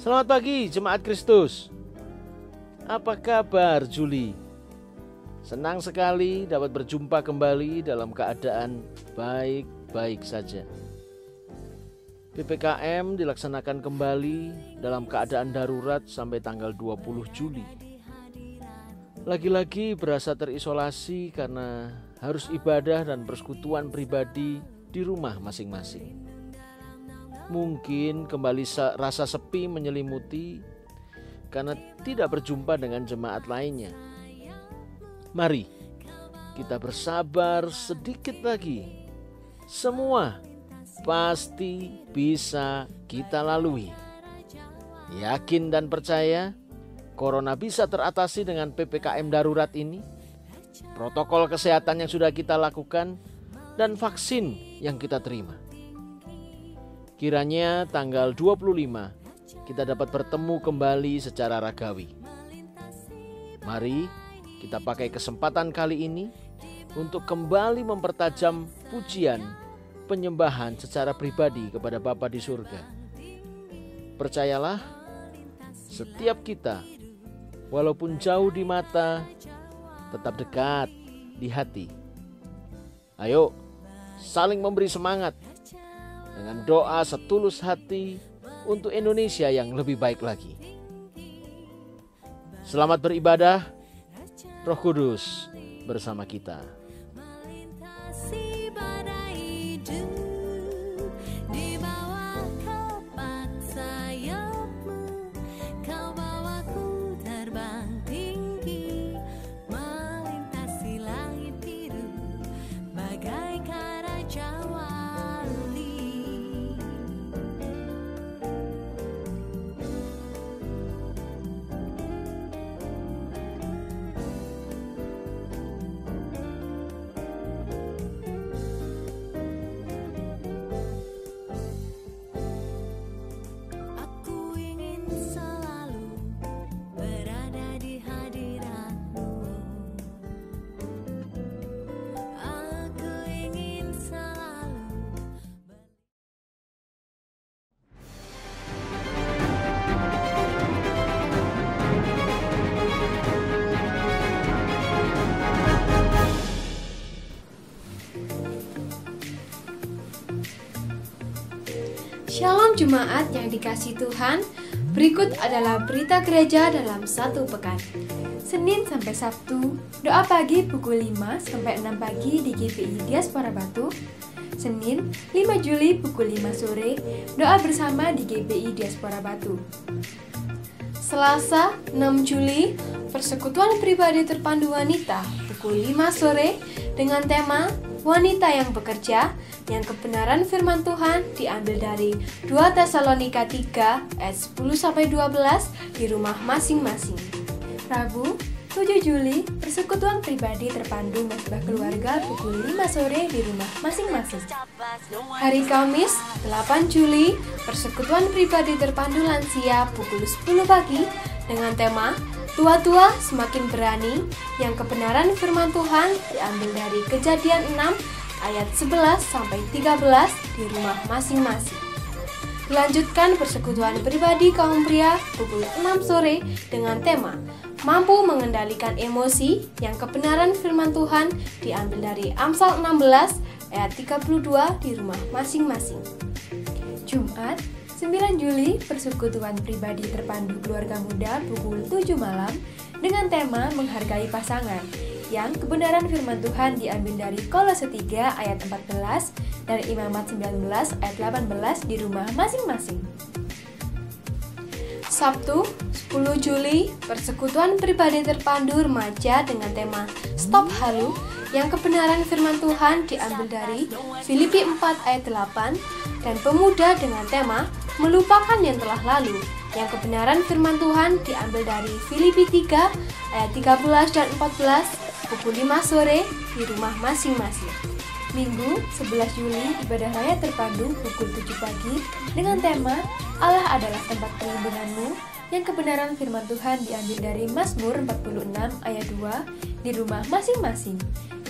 Selamat pagi Jemaat Kristus. Apa kabar Juli? Senang sekali dapat berjumpa kembali dalam keadaan baik-baik saja. PPKM dilaksanakan kembali dalam keadaan darurat sampai tanggal 20 Juli. Lagi-lagi berasa terisolasi karena harus ibadah dan persekutuan pribadi di rumah masing-masing. Mungkin kembali rasa sepi menyelimuti karena tidak berjumpa dengan jemaat lainnya. Mari kita bersabar sedikit lagi. Semua pasti bisa kita lalui. Yakin dan percaya Corona bisa teratasi dengan PPKM darurat ini, protokol kesehatan yang sudah kita lakukan, dan vaksin yang kita terima. Kiranya tanggal 25 kita dapat bertemu kembali secara ragawi. Mari kita pakai kesempatan kali ini untuk kembali mempertajam pujian penyembahan secara pribadi kepada Bapa di surga. Percayalah, setiap kita walaupun jauh di mata tetap dekat di hati. Ayo saling memberi semangat dengan doa setulus hati untuk Indonesia yang lebih baik lagi. Selamat beribadah, Roh Kudus bersama kita. Shalom Jemaat yang dikasihi Tuhan. Berikut adalah berita gereja dalam satu pekan. Senin sampai Sabtu, doa pagi pukul 5 sampai 6 pagi di GPI Diaspora Batu. Senin 5 Juli pukul 5 sore, doa bersama di GPI Diaspora Batu. Selasa 6 Juli, persekutuan pribadi terpandu wanita pukul 5 sore dengan tema Wanita yang bekerja, yang kebenaran firman Tuhan diambil dari 2 Tesalonika 3 ayat 10-12 di rumah masing-masing. Rabu 7 Juli, persekutuan pribadi terpandu mesbah keluarga pukul 5 sore di rumah masing-masing. Hari Kamis 8 Juli, persekutuan pribadi terpandu lansia pukul 10 pagi dengan tema Tua-tua semakin berani, yang kebenaran firman Tuhan diambil dari Kejadian 6 ayat 11-13 di rumah masing-masing. Dilanjutkan persekutuan pribadi kaum pria pukul 6 sore dengan tema Mampu mengendalikan emosi, yang kebenaran firman Tuhan diambil dari Amsal 16 ayat 32 di rumah masing-masing. Jumat 9 Juli, persekutuan pribadi terpandu keluarga muda pukul 7 malam dengan tema menghargai pasangan, yang kebenaran firman Tuhan diambil dari Kolose 3 ayat 14 dan Imamat 19 ayat 18 di rumah masing-masing. Sabtu 10 Juli, persekutuan pribadi terpandu remaja dengan tema Stop Halu, yang kebenaran firman Tuhan diambil dari Filipi 4 ayat 8 dan pemuda dengan tema Melupakan yang telah lalu, yang kebenaran firman Tuhan diambil dari Filipi 3 ayat 13 dan 14 pukul 5 sore di rumah masing-masing. Minggu 11 Juli, ibadah raya terpandu pukul 7 pagi dengan tema Allah adalah tempat perlindunganmu, yang kebenaran firman Tuhan diambil dari Mazmur 46 ayat 2 di rumah masing-masing.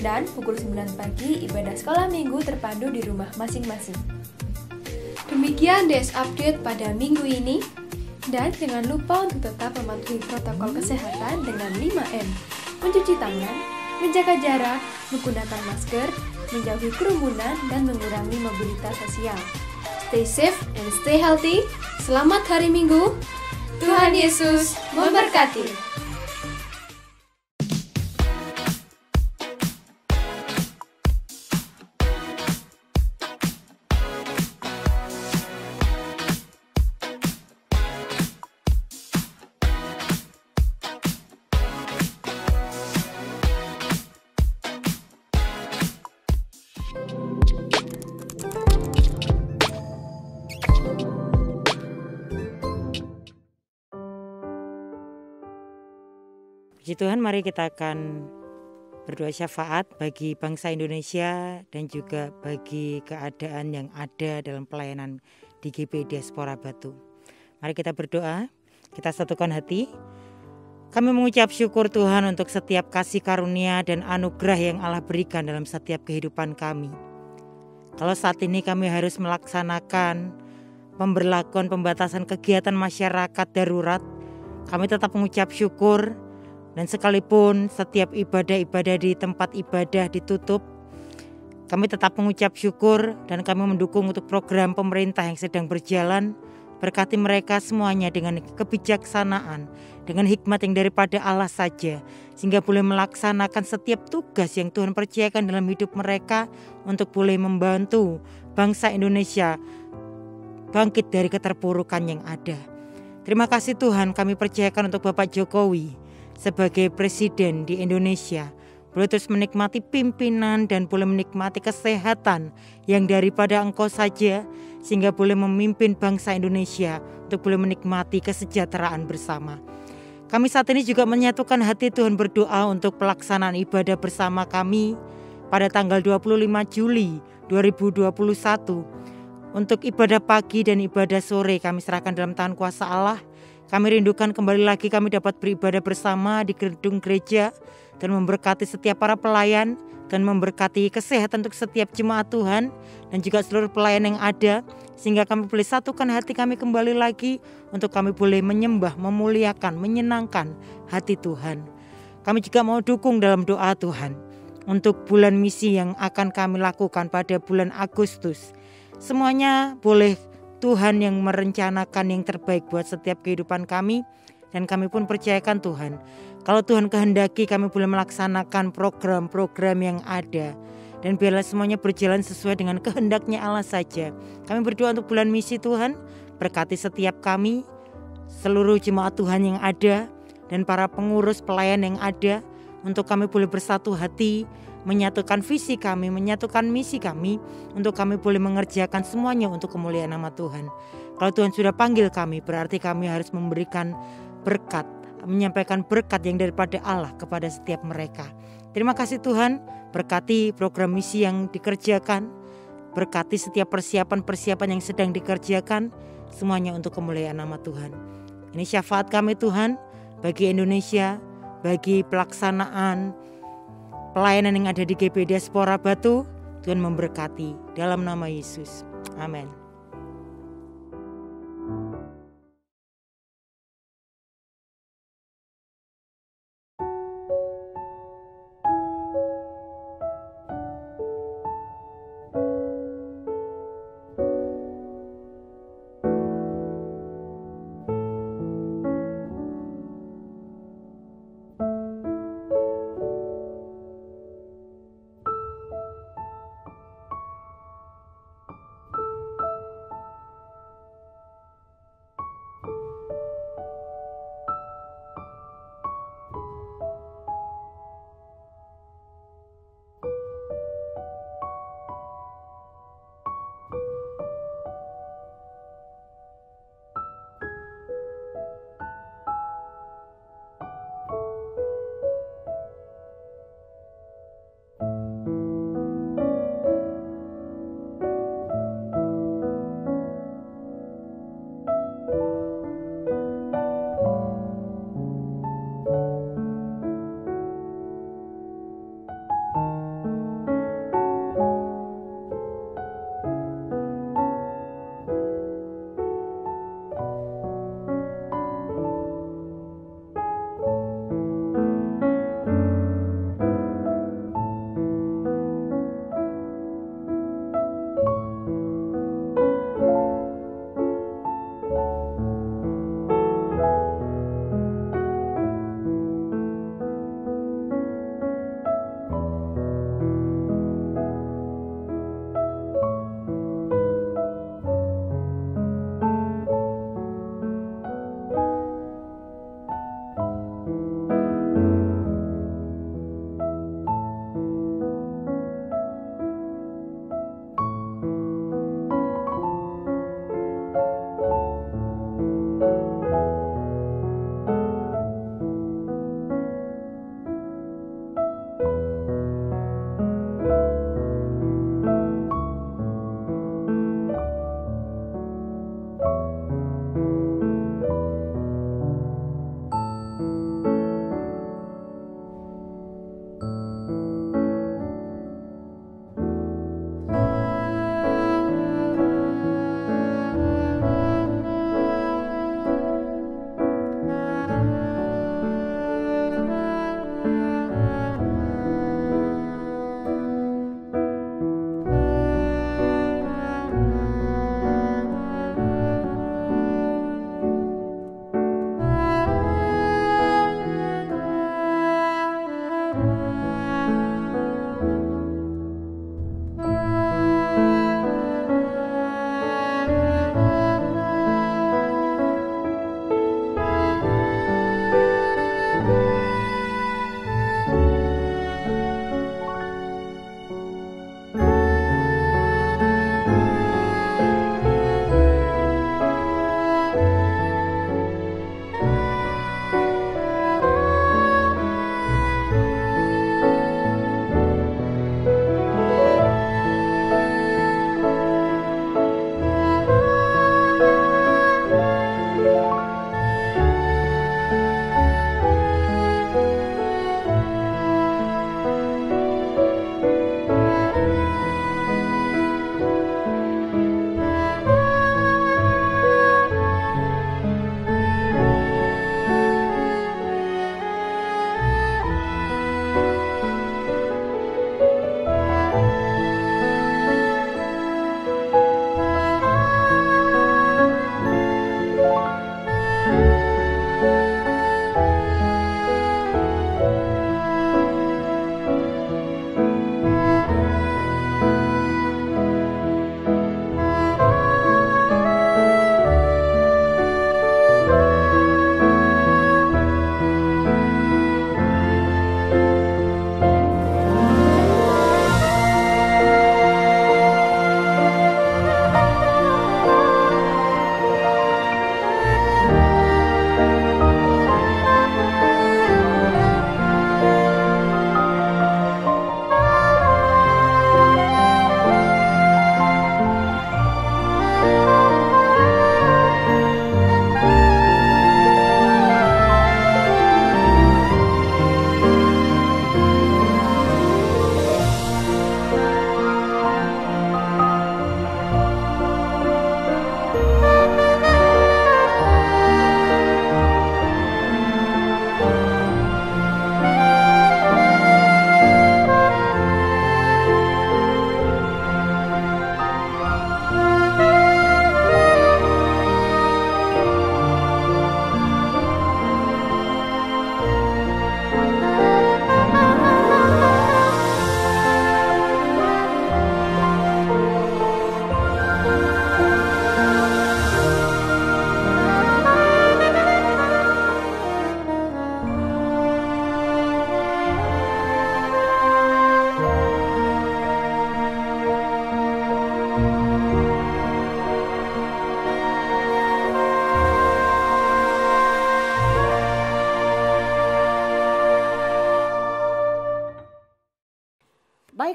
Dan pukul 9 pagi, ibadah sekolah minggu terpandu di rumah masing-masing. Demikian DS Update pada minggu ini. Dan jangan lupa untuk tetap mematuhi protokol kesehatan dengan 5M. Mencuci tangan, menjaga jarak, menggunakan masker, menjauhi kerumunan, dan mengurangi mobilitas sosial. Stay safe and stay healthy. Selamat hari Minggu. Tuhan Yesus memberkati. Puji Tuhan, mari kita akan berdoa syafaat bagi bangsa Indonesia dan juga bagi keadaan yang ada dalam pelayanan di GP Diaspora Batu. Mari kita berdoa, kita satukan hati. Kami mengucap syukur Tuhan untuk setiap kasih karunia dan anugerah yang Allah berikan dalam setiap kehidupan kami. Kalau saat ini kami harus melaksanakan pemberlakuan pembatasan kegiatan masyarakat darurat, kami tetap mengucap syukur. Dan sekalipun setiap ibadah-ibadah di tempat ibadah ditutup, kami tetap mengucap syukur dan kami mendukung untuk program pemerintah yang sedang berjalan. Berkati mereka semuanya dengan kebijaksanaan, dengan hikmat yang daripada Allah saja, sehingga boleh melaksanakan setiap tugas yang Tuhan percayakan dalam hidup mereka untuk boleh membantu bangsa Indonesia bangkit dari keterpurukan yang ada. Terima kasih Tuhan, kami percayakan untuk Bapak Jokowi sebagai presiden di Indonesia, boleh terus menikmati pimpinan dan boleh menikmati kesehatan yang daripada Engkau saja, sehingga boleh memimpin bangsa Indonesia untuk boleh menikmati kesejahteraan bersama. Kami saat ini juga menyatukan hati Tuhan, berdoa untuk pelaksanaan ibadah bersama kami pada tanggal 25 Juli 2021. Untuk ibadah pagi dan ibadah sore kami serahkan dalam tangan kuasa Allah. Kami rindukan kembali lagi kami dapat beribadah bersama di gedung gereja dan memberkati setiap para pelayan dan memberkati kesehatan untuk setiap jemaat Tuhan dan juga seluruh pelayan yang ada, sehingga kami boleh satukan hati kami kembali lagi untuk kami boleh menyembah, memuliakan, menyenangkan hati Tuhan. Kami juga mau dukung dalam doa Tuhan untuk bulan misi yang akan kami lakukan pada bulan Agustus. Semuanya boleh Tuhan yang merencanakan yang terbaik buat setiap kehidupan kami, dan kami pun percayakan Tuhan, kalau Tuhan kehendaki kami boleh melaksanakan program-program yang ada, dan biarlah semuanya berjalan sesuai dengan kehendaknya Allah saja. Kami berdoa untuk bulan misi Tuhan, berkati setiap kami, seluruh jemaat Tuhan yang ada, dan para pengurus pelayan yang ada, untuk kami boleh bersatu hati, menyatukan visi kami, menyatukan misi kami, untuk kami boleh mengerjakan semuanya untuk kemuliaan nama Tuhan. Kalau Tuhan sudah panggil kami, berarti kami harus memberikan berkat, menyampaikan berkat yang daripada Allah kepada setiap mereka. Terima kasih Tuhan, berkati program misi yang dikerjakan, berkati setiap persiapan-persiapan yang sedang dikerjakan, semuanya untuk kemuliaan nama Tuhan. Ini syafaat kami Tuhan, bagi Indonesia, bagi pelaksanaan pelayanan yang ada di GP Diaspora Batu. Tuhan memberkati dalam nama Yesus. Amin.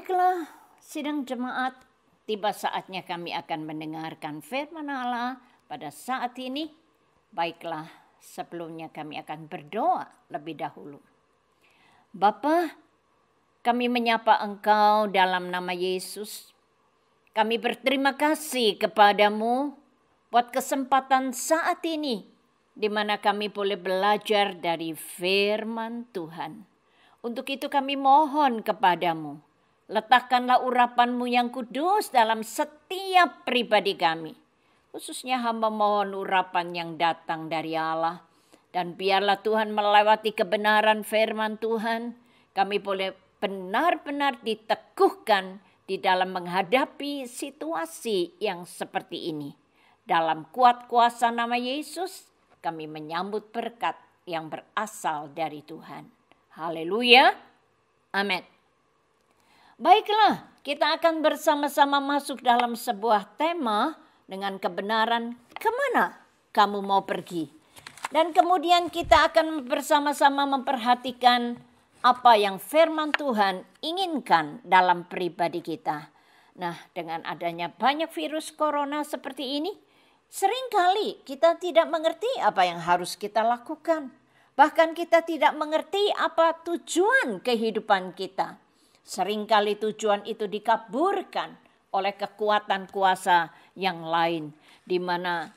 Baiklah, sidang jemaat, tiba saatnya kami akan mendengarkan firman Allah pada saat ini. Baiklah, sebelumnya kami akan berdoa lebih dahulu. Bapa, kami menyapa Engkau dalam nama Yesus. Kami berterima kasih kepadamu buat kesempatan saat ini di mana kami boleh belajar dari firman Tuhan. Untuk itu kami mohon kepadamu, letakkanlah urapan-Mu yang kudus dalam setiap pribadi kami. Khususnya hamba mohon urapan yang datang dari Allah. Dan biarlah Tuhan melewati kebenaran firman Tuhan. Kami boleh benar-benar diteguhkan di dalam menghadapi situasi yang seperti ini. Dalam kuat kuasa nama Yesus, kami menyambut berkat yang berasal dari Tuhan. Haleluya. Amin. Baiklah, kita akan bersama-sama masuk dalam sebuah tema dengan kebenaran kemana kamu mau pergi. Dan kemudian kita akan bersama-sama memperhatikan apa yang firman Tuhan inginkan dalam pribadi kita. Nah, dengan adanya banyak virus corona seperti ini, seringkali kita tidak mengerti apa yang harus kita lakukan. Bahkan kita tidak mengerti apa tujuan kehidupan kita. Seringkali tujuan itu dikaburkan oleh kekuatan kuasa yang lain, di mana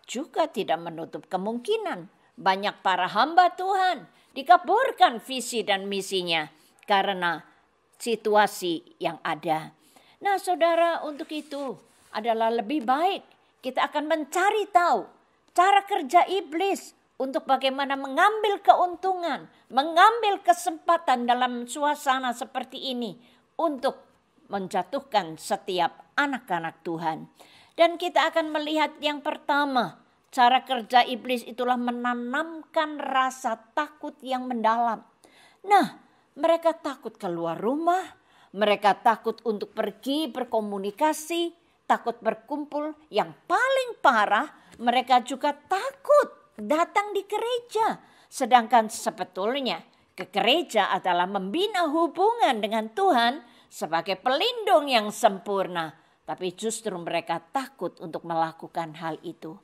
juga tidak menutup kemungkinan banyak para hamba Tuhan dikaburkan visi dan misinya karena situasi yang ada. Nah, saudara, untuk itu adalah lebih baik kita akan mencari tahu cara kerja iblis untuk bagaimana mengambil keuntungan, mengambil kesempatan dalam suasana seperti ini untuk menjatuhkan setiap anak-anak Tuhan. Dan kita akan melihat yang pertama, cara kerja iblis itulah menanamkan rasa takut yang mendalam. Nah, mereka takut keluar rumah, mereka takut untuk pergi berkomunikasi, takut berkumpul. Yang paling parah, mereka juga takut datang di gereja. Sedangkan sebetulnya ke gereja adalah membina hubungan dengan Tuhan sebagai pelindung yang sempurna. Tapi justru mereka takut untuk melakukan hal itu.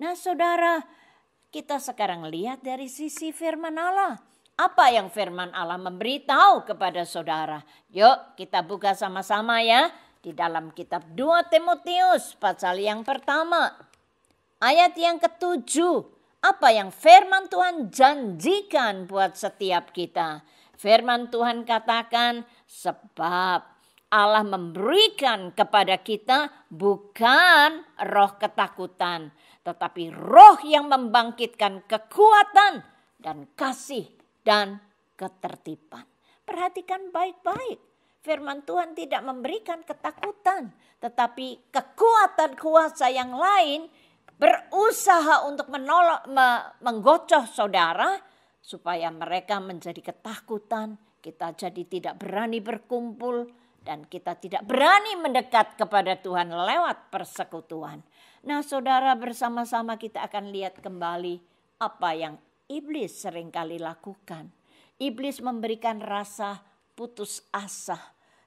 Nah saudara, kita sekarang lihat dari sisi firman Allah. Apa yang firman Allah memberitahu kepada saudara? Yuk kita buka sama-sama ya. Di dalam kitab 2 Timotius pasal yang pertama. Ayat yang ke-7. Apa yang firman Tuhan janjikan buat setiap kita. Firman Tuhan katakan, sebab Allah memberikan kepada kita bukan roh ketakutan, tetapi roh yang membangkitkan kekuatan dan kasih dan ketertiban. Perhatikan baik-baik. Firman Tuhan tidak memberikan ketakutan, tetapi kekuatan kuasa yang lain berusaha untuk menggocoh saudara supaya mereka menjadi ketakutan. Kita jadi tidak berani berkumpul dan kita tidak berani mendekat kepada Tuhan lewat persekutuan. Nah saudara, bersama-sama kita akan lihat kembali apa yang iblis seringkali lakukan. Iblis memberikan rasa putus asa.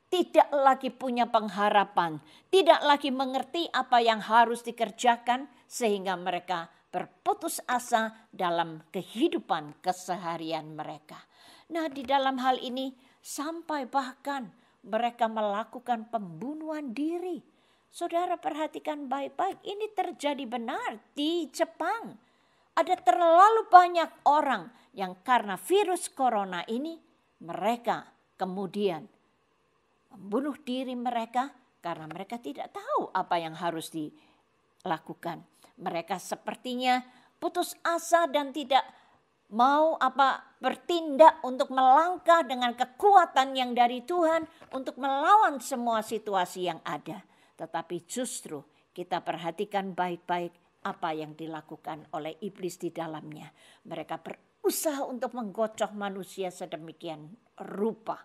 Tidak lagi punya pengharapan. Tidak lagi mengerti apa yang harus dikerjakan sehingga mereka berputus asa dalam kehidupan keseharian mereka. Nah di dalam hal ini sampai bahkan mereka melakukan pembunuhan diri. Saudara perhatikan baik-baik, ini terjadi benar di Jepang. Ada terlalu banyak orang yang karena virus corona ini mereka kemudian membunuh diri mereka karena mereka tidak tahu apa yang harus dilakukan. Mereka sepertinya putus asa dan tidak mau bertindak untuk melangkah dengan kekuatan yang dari Tuhan untuk melawan semua situasi yang ada. Tetapi justru kita perhatikan baik-baik apa yang dilakukan oleh iblis di dalamnya. Mereka berusaha untuk menggocoh manusia sedemikian rupa.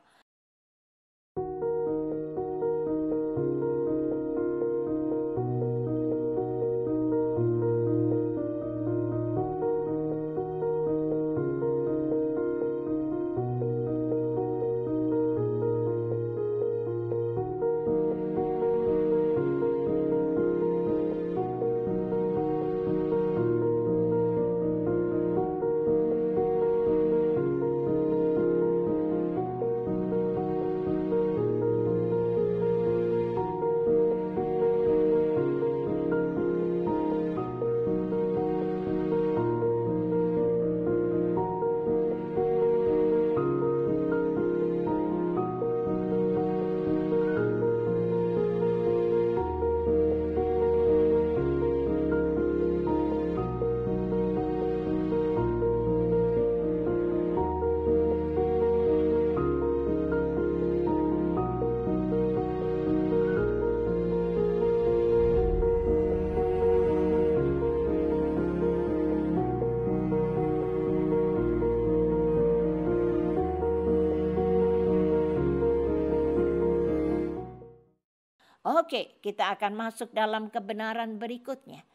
Oke, kita akan masuk dalam kebenaran berikutnya.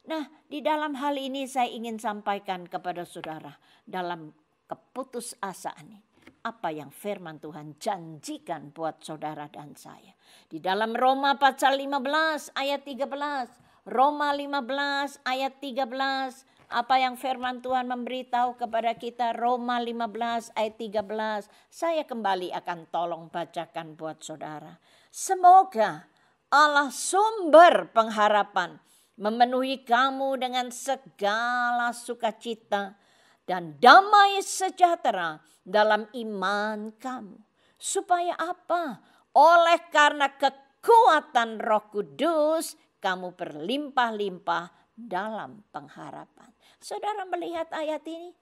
Nah, di dalam hal ini saya ingin sampaikan kepada saudara dalam keputusasaan ini. Apa yang firman Tuhan janjikan buat saudara dan saya. Di dalam Roma pasal 15 ayat 13. Roma 15 ayat 13. Apa yang firman Tuhan memberitahu kepada kita. Roma 15 ayat 13. Saya kembali akan tolong bacakan buat saudara. Semoga Allah sumber pengharapan memenuhi kamu dengan segala sukacita dan damai sejahtera dalam iman kamu. Supaya apa? Oleh karena kekuatan Roh Kudus kamu berlimpah-limpah dalam pengharapan. Saudara melihat ayat ini?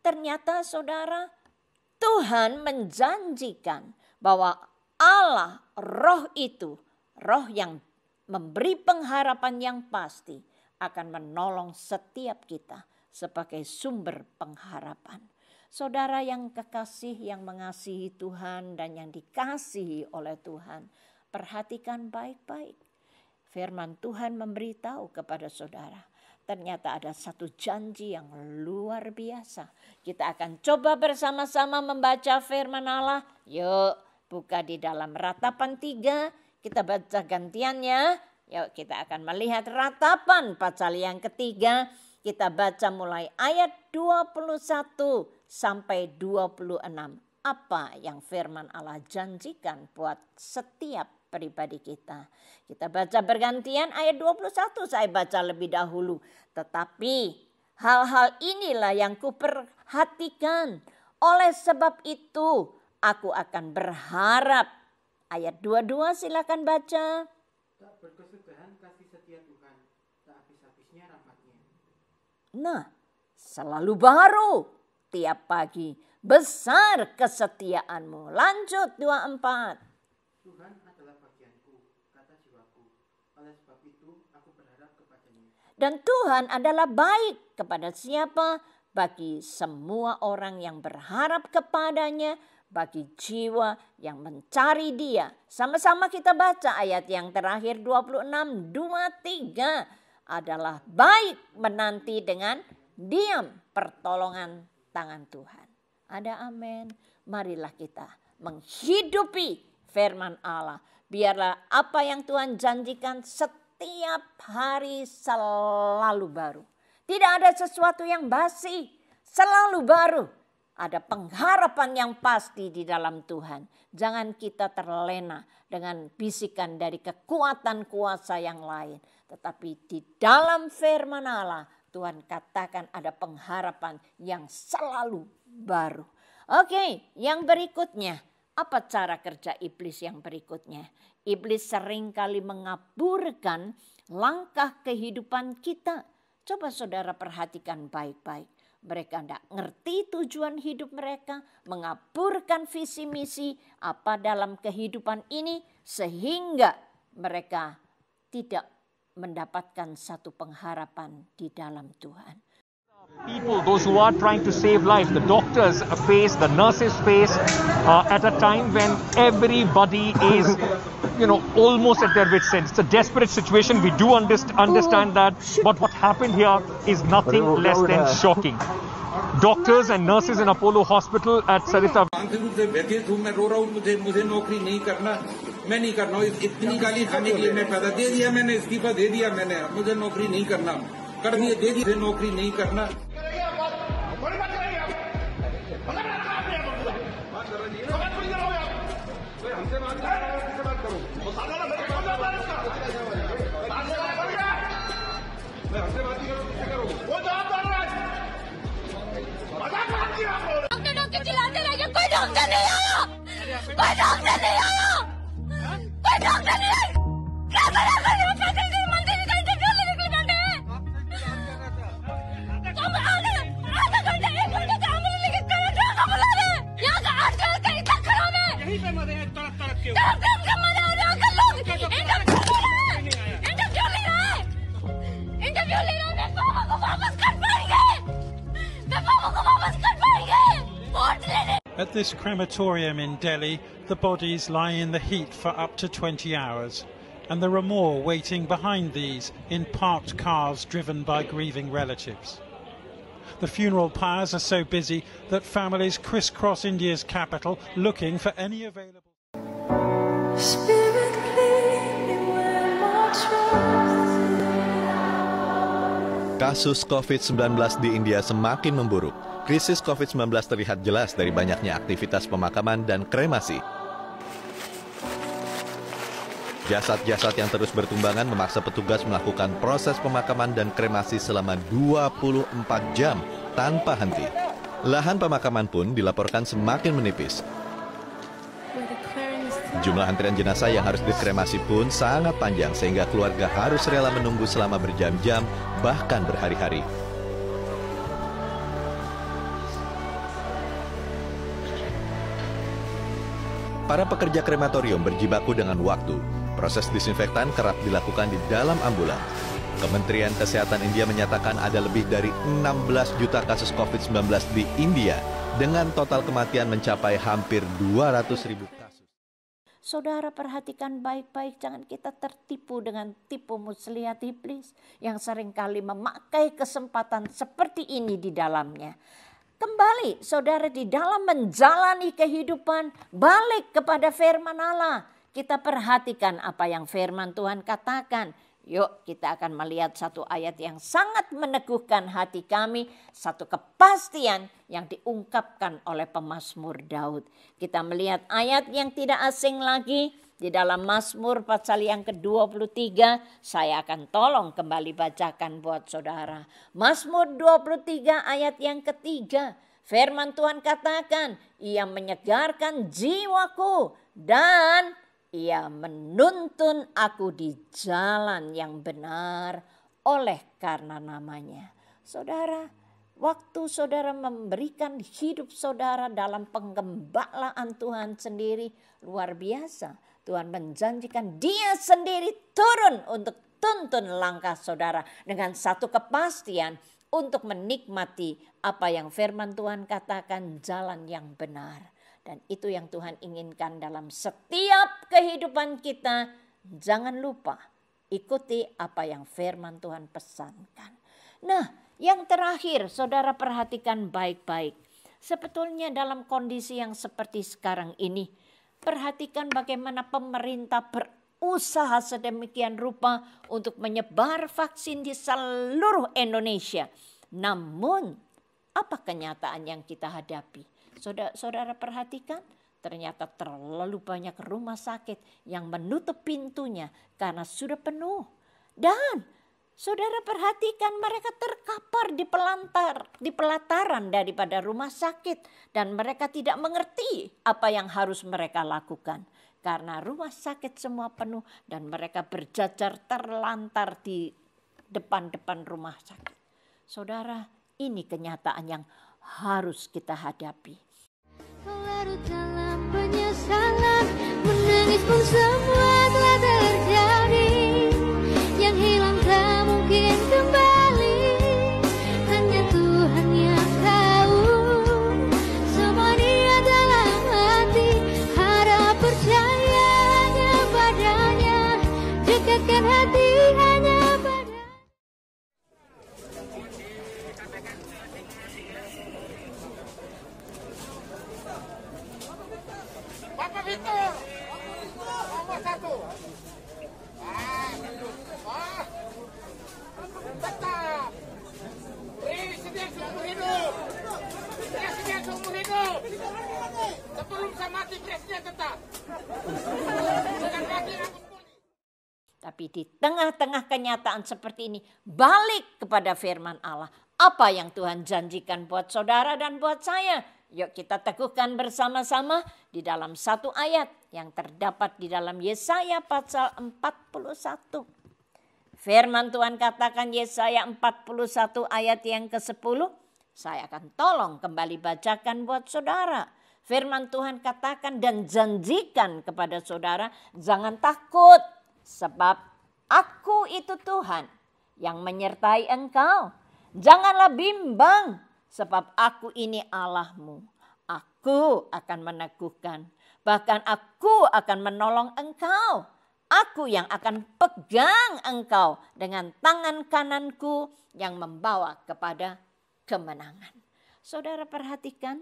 Ternyata saudara, Tuhan menjanjikan bahwa Allah, roh itu, roh yang memberi pengharapan yang pasti akan menolong setiap kita sebagai sumber pengharapan. Saudara yang kekasih, yang mengasihi Tuhan dan yang dikasihi oleh Tuhan, perhatikan baik-baik. Firman Tuhan memberitahu kepada saudara, ternyata ada satu janji yang luar biasa. Kita akan coba bersama-sama membaca firman Allah. Yuk, buka di dalam Ratapan 3, kita baca gantiannya. Yuk kita akan melihat ratapan pasal yang ketiga. Kita baca mulai ayat 21 sampai 26. Apa yang firman Allah janjikan buat setiap pribadi kita. Kita baca bergantian ayat 21 saya baca lebih dahulu. Tetapi hal-hal inilah yang kuperhatikan. Oleh sebab itu aku akan berharap. Ayat 22 silakan baca. Tak berkesudahan kasih setia Tuhan, tak habis-habisnya rahmatnya. Nah, selalu baru tiap pagi. Besar kesetiaanmu. Lanjut 24. Tuhan adalah bagianku, kata jiwaku. Oleh sebab itu aku berharap kepadanya. Dan Tuhan adalah baik kepada siapa? Bagi semua orang yang berharap kepadanya, bagi jiwa yang mencari Dia. Sama-sama kita baca ayat yang terakhir 26, 23 adalah baik menanti dengan diam pertolongan tangan Tuhan. Ada amin. Marilah kita menghidupi firman Allah. Biarlah apa yang Tuhan janjikan setiap hari selalu baru. Tidak ada sesuatu yang basi, selalu baru. Ada pengharapan yang pasti di dalam Tuhan. Jangan kita terlena dengan bisikan dari kekuatan kuasa yang lain. Tetapi di dalam firman Allah Tuhan katakan ada pengharapan yang selalu baru. Oke, yang berikutnya. Apa cara kerja iblis yang berikutnya? Iblis seringkali mengaburkan langkah kehidupan kita. Coba saudara perhatikan baik-baik. Mereka tidak ngerti tujuan hidup mereka, mengaburkan visi misi apa dalam kehidupan ini sehingga mereka tidak mendapatkan satu pengharapan di dalam Tuhan. People, those who are trying to save lives, the doctors face, the nurses face, at a time when everybody is, almost at their wits' end. It's a desperate situation. We do understand that, but what happened here is nothing less than shocking. Doctors and nurses in Apollo Hospital at Sarita. मैं रो रहा हूँ, मुझे नौकरी नहीं करना, मैं नहीं करना, इतनी गाली खाने के लिए मैं पैदा दे दिया, मैंने इस्तीफा दे दिया, मैंने मुझे नौकरी नहीं करना, कर दिए दे दी, नौकरी नहीं करना. डॉक्टर चिल्लाते रहे, कोई डॉक्टर नहीं आया, कोई डॉक्टर नहीं आया, कोई डॉक्टर नहीं आया. मंदिर का इंटरव्यू लेने कोई डॉक्टर है? तुम आधा घंटे 1 घंटे का एम्बुलेंस लेके कहाँ बुला रहे हैं? यहाँ का आजकल का इतना खराब है. यहीं पे मरे हैं तड़प के. तड़प के मरे हैं अंकल लोग. इंटरव्यू ले रहे हैं. मैं पापा को वापस कर पाएंगे. At this crematorium in Delhi, the bodies lie in the heat for up to 20 hours, and there are more waiting behind these in parked cars driven by grieving relatives. The funeral pyres are so busy that families crisscross India's capital looking for any available. Kasus COVID-19 di India semakin memburuk. Krisis COVID-19 terlihat jelas dari banyaknya aktivitas pemakaman dan kremasi. Jasad-jasad yang terus bertumbangan memaksa petugas melakukan proses pemakaman dan kremasi selama 24 jam tanpa henti. Lahan pemakaman pun dilaporkan semakin menipis. Jumlah antrian jenazah yang harus dikremasi pun sangat panjang sehingga keluarga harus rela menunggu selama berjam-jam, bahkan berhari-hari. Para pekerja krematorium berjibaku dengan waktu. Proses disinfektan kerap dilakukan di dalam ambulans. Kementerian Kesehatan India menyatakan ada lebih dari 16 juta kasus COVID-19 di India dengan total kematian mencapai hampir 200.000 kasus. Saudara perhatikan baik-baik, jangan kita tertipu dengan tipu muslihat iblis yang seringkali memakai kesempatan seperti ini di dalamnya. Kembali saudara di dalam menjalani kehidupan, balik kepada firman Allah. kita perhatikan apa yang firman Tuhan katakan. Yuk kita akan melihat satu ayat yang sangat meneguhkan hati kami. Satu kepastian yang diungkapkan oleh pemazmur Daud. Kita melihat ayat yang tidak asing lagi. Di dalam Mazmur pasal yang ke-23, saya akan tolong kembali bacakan buat saudara. Mazmur 23 ayat yang ketiga. Firman Tuhan katakan, ia menyegarkan jiwaku dan ia menuntun aku di jalan yang benar oleh karena namanya. Saudara, waktu saudara memberikan hidup saudara dalam penggembalaan Tuhan sendiri, luar biasa. Tuhan menjanjikan dia sendiri turun untuk tuntun langkah saudara dengan satu kepastian untuk menikmati apa yang firman Tuhan katakan, jalan yang benar. Dan itu yang Tuhan inginkan dalam setiap kehidupan kita. Jangan lupa ikuti apa yang firman Tuhan pesankan. Nah, yang terakhir saudara perhatikan baik-baik. Sebetulnya dalam kondisi yang seperti sekarang ini, perhatikan bagaimana pemerintah berusaha sedemikian rupa untuk menyebar vaksin di seluruh Indonesia. Namun, apa kenyataan yang kita hadapi? Saudara perhatikan, ternyata terlalu banyak rumah sakit yang menutup pintunya karena sudah penuh. Dan saudara perhatikan, mereka terkapar di pelataran daripada rumah sakit. Dan mereka tidak mengerti apa yang harus mereka lakukan. Karena rumah sakit semua penuh dan mereka berjajar terlantar di depan-depan rumah sakit. Saudara, ini kenyataan yang harus kita hadapi. Larut dalam penyesalan, menangis pun semua telah terjadi. Yang hilang tak mungkin kembali, hanya Tuhan yang tahu. Semua dia dalam hati, harap percaya hanya padanya, dekatkan hati hanya padanya. Bapak Victor, nomor 1. Tetap Presiden seumur hidup. Presiden seumur hidup. Sebelum saya mati, Presiden tetap. Bukan mati rambut putih. Tapi di tengah-tengah kenyataan seperti ini, balik kepada firman Allah. Apa yang Tuhan janjikan buat saudara dan buat saya? Yuk kita teguhkan bersama-sama di dalam satu ayat yang terdapat di dalam Yesaya pasal 41. Firman Tuhan katakan Yesaya 41 ayat yang ke-10. Saya akan tolong kembali bacakan buat saudara. Firman Tuhan katakan dan janjikan kepada saudara, jangan takut sebab aku itu Tuhan yang menyertai engkau. Janganlah bimbang sebab aku ini Allahmu. Aku akan meneguhkan, bahkan aku akan menolong engkau. Aku yang akan pegang engkau dengan tangan kananku yang membawa kepada kemenangan. Saudara perhatikan,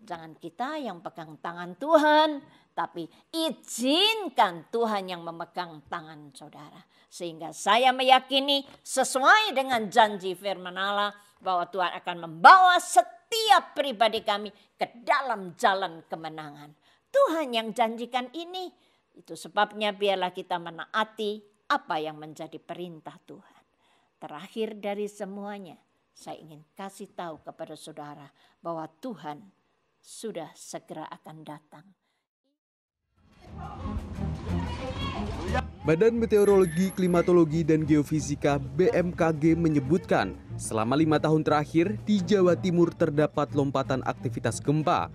jangan kita yang pegang tangan Tuhan, tapi izinkan Tuhan yang memegang tangan saudara. Sehingga saya meyakini sesuai dengan janji firman Allah bahwa Tuhan akan membawa setiap pribadi kami ke dalam jalan kemenangan. Tuhan yang janjikan ini. Itu sebabnya biarlah kita menaati apa yang menjadi perintah Tuhan. Terakhir dari semuanya, saya ingin kasih tahu kepada saudara bahwa Tuhan sudah segera akan datang. Badan Meteorologi, Klimatologi, dan Geofisika BMKG menyebutkan selama 5 tahun terakhir di Jawa Timur terdapat lompatan aktivitas gempa.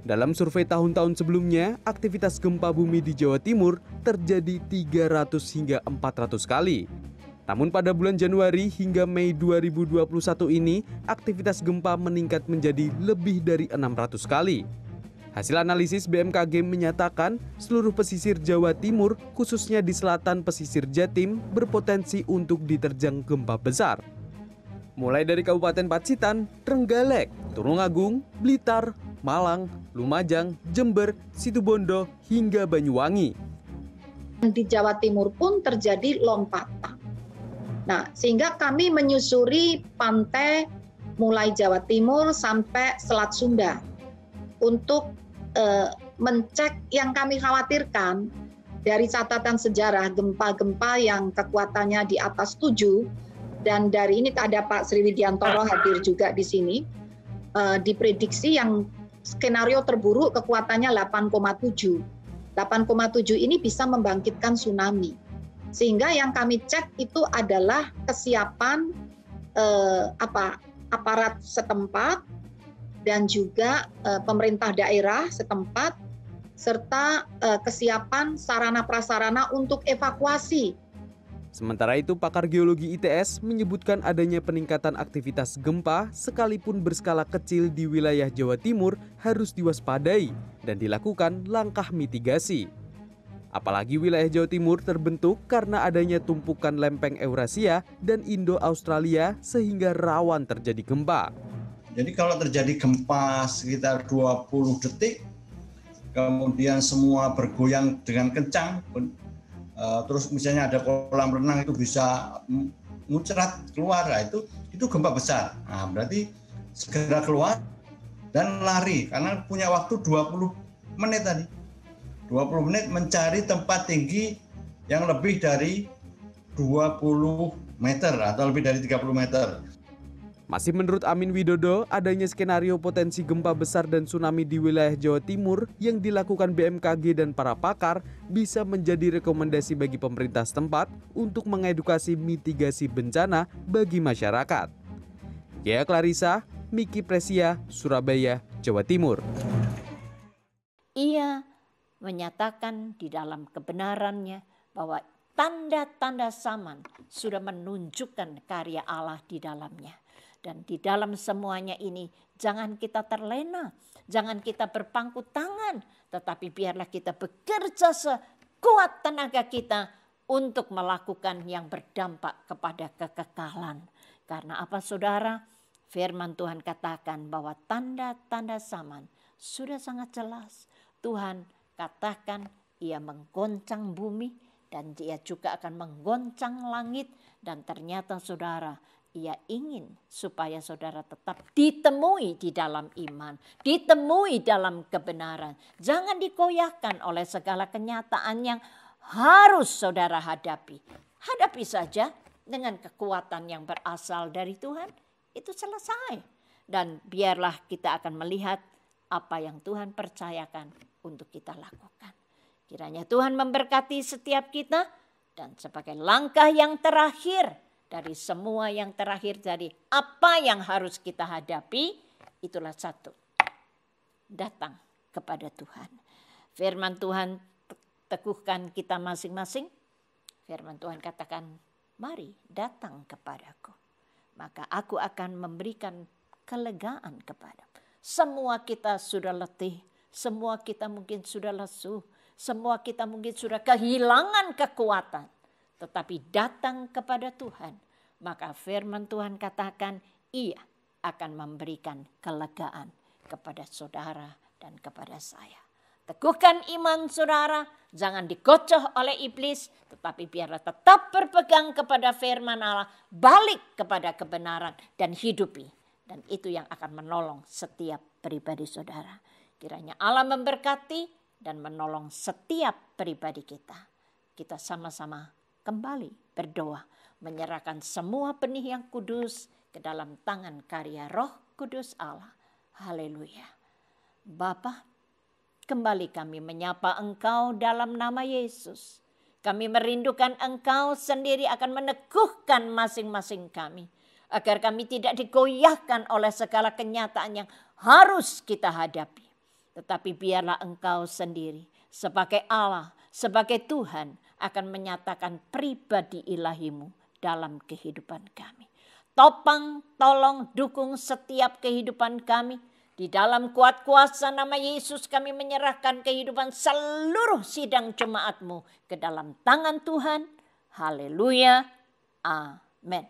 Dalam survei tahun-tahun sebelumnya, aktivitas gempa bumi di Jawa Timur terjadi 300 hingga 400 kali. Namun pada bulan Januari hingga Mei 2021 ini, aktivitas gempa meningkat menjadi lebih dari 600 kali. Hasil analisis BMKG menyatakan seluruh pesisir Jawa Timur, khususnya di selatan pesisir Jatim, berpotensi untuk diterjang gempa besar. Mulai dari Kabupaten Pacitan, Trenggalek, Tulungagung, Blitar, Malang, Lumajang, Jember, Situbondo, hingga Banyuwangi. Di Jawa Timur pun terjadi lompatan. Nah, sehingga kami menyusuri pantai mulai Jawa Timur sampai Selat Sunda untuk mencek yang kami khawatirkan dari catatan sejarah gempa-gempa yang kekuatannya di atas 7, dan dari ini ada Pak Sriwidiantoro hadir juga di sini, diprediksi yang skenario terburuk kekuatannya 8,7. 8,7 ini bisa membangkitkan tsunami. Sehingga yang kami cek itu adalah kesiapan aparat setempat dan juga pemerintah daerah setempat, serta kesiapan sarana prasarana untuk evakuasi. Sementara itu, pakar geologi ITS menyebutkan adanya peningkatan aktivitas gempa sekalipun berskala kecil di wilayah Jawa Timur harus diwaspadai dan dilakukan langkah mitigasi. Apalagi wilayah Jawa Timur terbentuk karena adanya tumpukan lempeng Eurasia dan Indo-Australia sehingga rawan terjadi gempa. Jadi kalau terjadi gempa sekitar 20 detik, kemudian semua bergoyang dengan kencang, terus misalnya ada kolam renang itu bisa muncrat keluar, itu gempa besar. Nah, berarti segera keluar dan lari karena punya waktu 20 menit tadi. 20 menit mencari tempat tinggi yang lebih dari 20 meter atau lebih dari 30 meter. Masih menurut Amin Widodo, adanya skenario potensi gempa besar dan tsunami di wilayah Jawa Timur yang dilakukan BMKG dan para pakar bisa menjadi rekomendasi bagi pemerintah setempat untuk mengedukasi mitigasi bencana bagi masyarakat. Gia Clarissa, Miki Presia, Surabaya, Jawa Timur. Ia menyatakan di dalam kebenarannya bahwa tanda-tanda zaman sudah menunjukkan karya Allah di dalamnya. Dan di dalam semuanya ini jangan kita terlena, jangan kita berpangku tangan, tetapi biarlah kita bekerja sekuat tenaga kita untuk melakukan yang berdampak kepada kekekalan. Karena apa saudara? Firman Tuhan katakan bahwa tanda-tanda zaman sudah sangat jelas. Tuhan katakan ia menggoncang bumi dan dia juga akan menggoncang langit. Dan ternyata saudara, ia ingin supaya saudara tetap ditemui di dalam iman, ditemui dalam kebenaran. Jangan dikoyahkan oleh segala kenyataan yang harus saudara hadapi. Hadapi saja dengan kekuatan yang berasal dari Tuhan, itu selesai. Dan biarlah kita akan melihat apa yang Tuhan percayakan untuk kita lakukan. Kiranya Tuhan memberkati setiap kita dan sebagai langkah yang terakhir, dari semua yang terakhir dari apa yang harus kita hadapi, itulah satu, datang kepada Tuhan. Firman Tuhan teguhkan kita masing-masing. Firman Tuhan katakan, mari datang kepadaku, maka aku akan memberikan kelegaan kepada. Semua kita sudah letih, semua kita mungkin sudah lesu, semua kita mungkin sudah kehilangan kekuatan. Tetapi datang kepada Tuhan, maka firman Tuhan katakan ia akan memberikan kelegaan kepada saudara dan kepada saya. Teguhkan iman saudara, jangan digocoh oleh iblis, tetapi biarlah tetap berpegang kepada firman Allah, balik kepada kebenaran dan hidupi. Dan itu yang akan menolong setiap pribadi saudara. Kiranya Allah memberkati dan menolong setiap pribadi kita. Kita sama-sama kembali berdoa, menyerahkan semua benih yang kudus ke dalam tangan karya Roh Kudus Allah. Haleluya. Bapa, kembali kami menyapa Engkau dalam nama Yesus. Kami merindukan Engkau sendiri akan meneguhkan masing-masing kami, agar kami tidak digoyahkan oleh segala kenyataan yang harus kita hadapi. Tetapi biarlah Engkau sendiri sebagai Allah, sebagai Tuhan akan menyatakan pribadi ilahimu dalam kehidupan kami. Topang, tolong, dukung setiap kehidupan kami. Di dalam kuat kuasa nama Yesus kami menyerahkan kehidupan seluruh sidang jemaatmu ke dalam tangan Tuhan. Haleluya. Amin.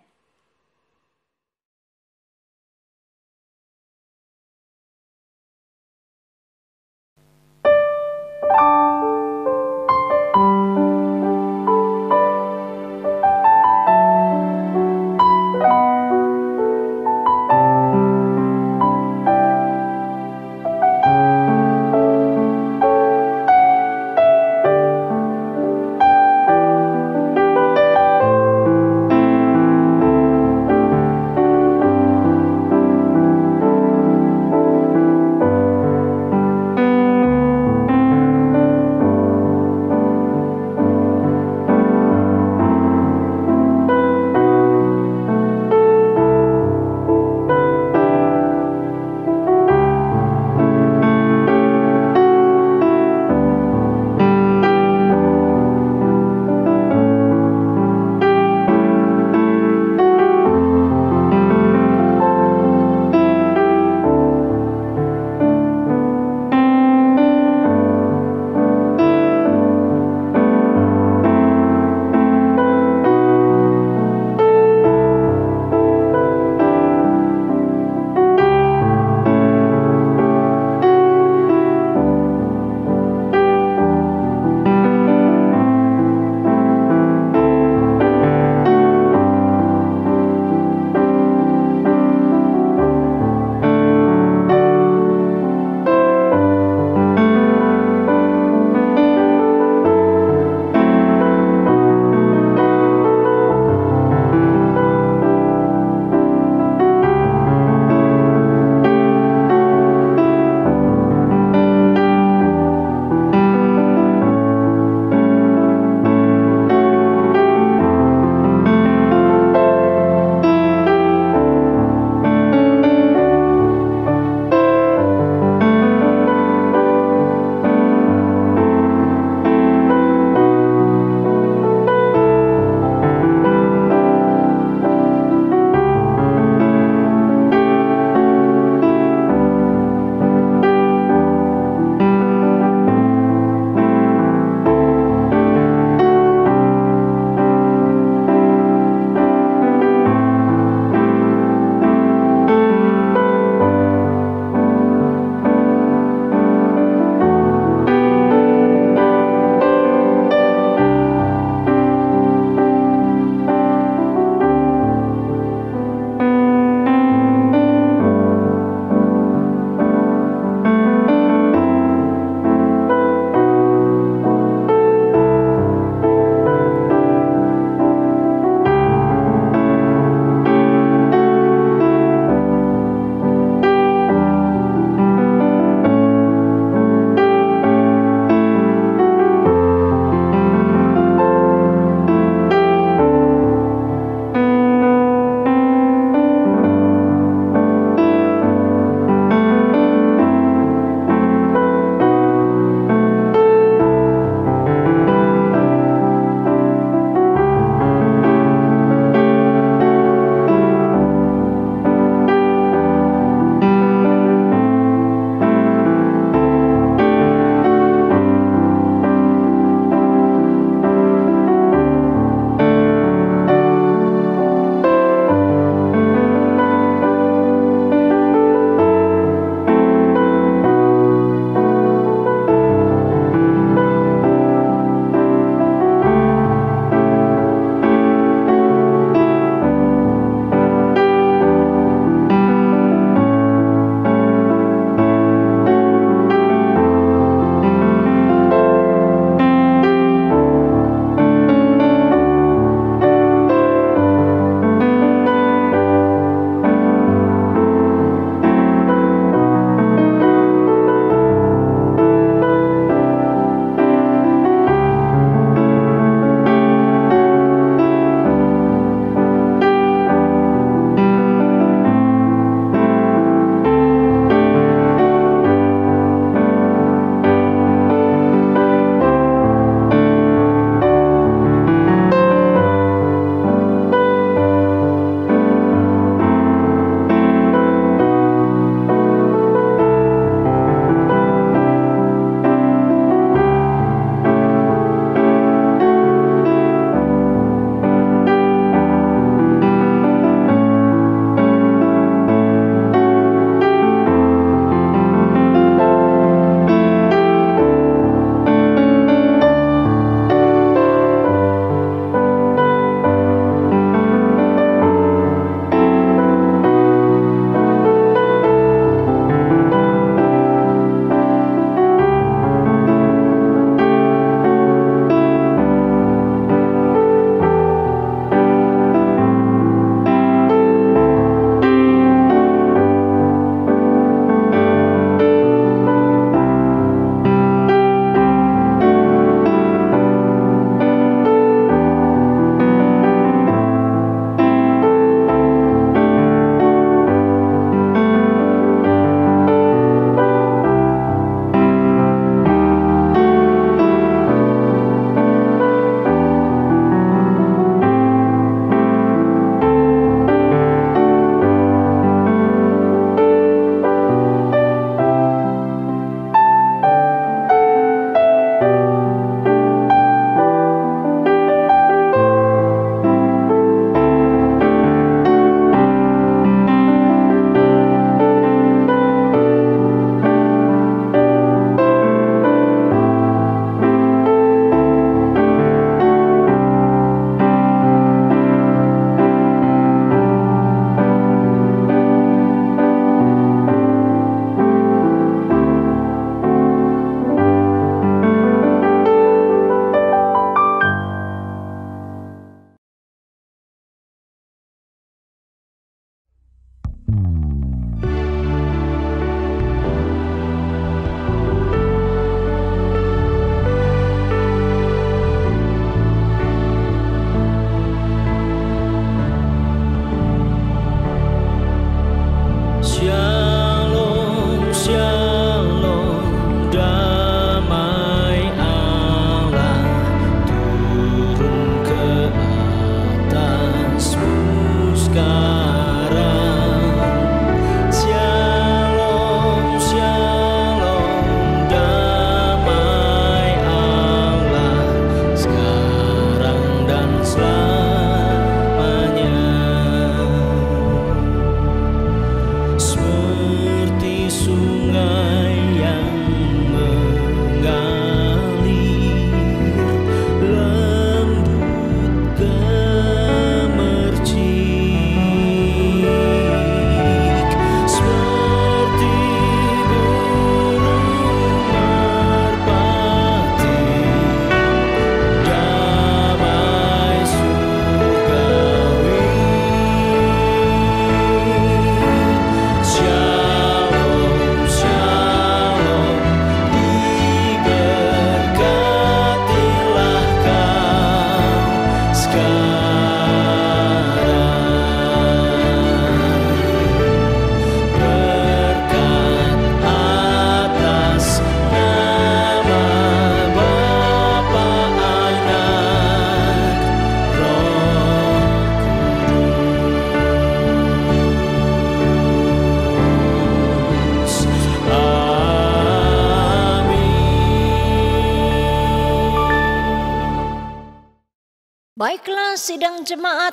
Baiklah sidang jemaat,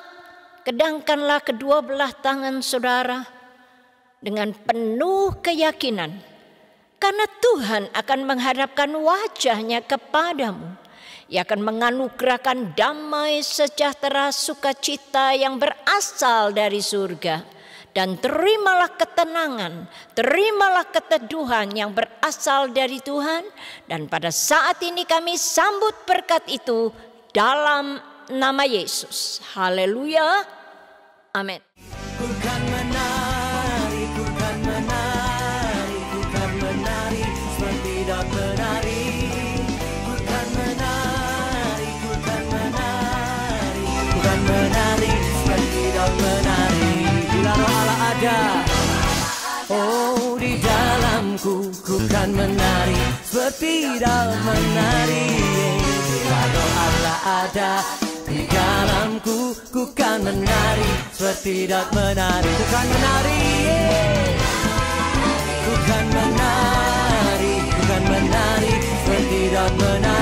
kedangkanlah kedua belah tangan saudara dengan penuh keyakinan, karena Tuhan akan menghadapkan wajahnya kepadamu. Ia akan menganugerahkan damai, sejahtera, sukacita yang berasal dari surga. Dan terimalah ketenangan, terimalah keteduhan yang berasal dari Tuhan. Dan pada saat ini kami sambut berkat itu dalam nama Yesus. Haleluya. Amin. Bukan menari, bukan menari, bukan menari seperti dak menari. Bukan menari, bukan menari, bukan menari seperti dak menari. Bila Roh Allah ada, oh di dalamku, ku kan menari seperti dak menari. Bila Roh Allah ada di dalamku, ku kan menari seperti dak menari. Ku kan menari, ku kan menari, ku kan menari seperti dak menari.